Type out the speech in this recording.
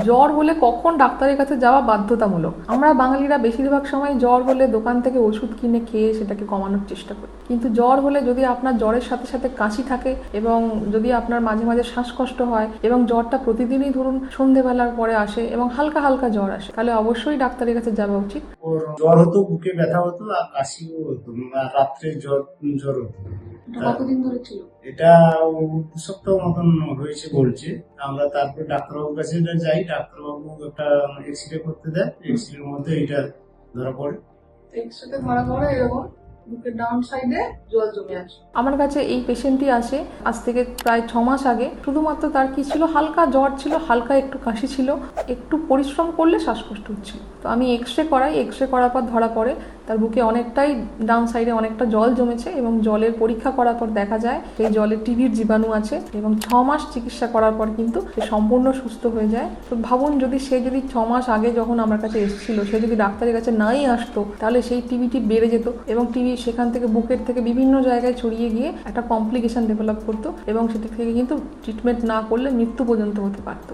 জ্বর হলে কখন ডাক্তারের কাছে যাওয়া বাধ্যতামূলক? আমরা বাঙালিরা বেশিরভাগ সময় জ্বর হলে দোকান থেকে ওষুধ কিনে খেয়ে সেটাকে কমানোর চেষ্টা করি, কিন্তু জ্বর হলে যদি আপনার জ্বরের সাথে সাথে কাশি থাকে এবং যদি আপনার মাঝে মাঝে শ্বাসকষ্ট হয় এবং জ্বরটা প্রতিদিনই ধরুন সন্ধেবেলার পরে আসে এবং হালকা হালকা জ্বর আসে, তাহলে অবশ্যই ডাক্তারের কাছে যাওয়া উচিত। ওর জ্বর হতো, বুকে ব্যথা হতো আর কাশিও হতো, আর রাত্রে জ্বর জ্বর হতো। কতদিন ধরে ছিল? এটা 2 সপ্তাহ মতন হয়েছে বলছে। আমরা তারপরে ডাক্তারবাবুর কাছে যাই, ডাক্তারবাবু একটা এক্সরে করতে দেয়, এক্সরের মধ্যে এটা ধরা পড়ে। এক্সরেতে ধরা পড়ে এরকম বুকের ডাউন সাইডে জল জমে আছে। আমার কাছে এই পেশেন্টটি আসে আজ থেকে প্রায় 6 মাস আগে। শুধুমাত্র তার কি ছিল, হালকা জ্বর ছিল, হালকা একটু কাশি ছিল, একটু পরিশ্রম করলে শ্বাসকষ্ট হচ্ছিল। তো আমি এক্সরে করাই, এক্সরে করার পর ধরা পড়ে তার বুকে অনেকটাই ডাউন সাইডে অনেকটা জল জমেছে এবং জলের পরীক্ষা করার পর দেখা যায় সেই জলে টিবির জীবাণু আছে এবং 6 মাস চিকিৎসা করার পর কিন্তু সে সম্পূর্ণ সুস্থ হয়ে যায়। তো ভাবুন, যদি 6 মাস আগে যখন আমার কাছে এসেছিল সে যদি ডাক্তারের কাছে নাই আসতো, তাহলে সেই টিবিটি বেড়ে যেত এবং টিবি সেখান থেকে বুকের থেকে বিভিন্ন জায়গায় ছড়িয়ে গিয়ে একটা কমপ্লিকেশন ডেভেলপ করতো এবং সেটা থেকে কিন্তু ট্রিটমেন্ট না করলে মৃত্যু পর্যন্ত হতে পারতো।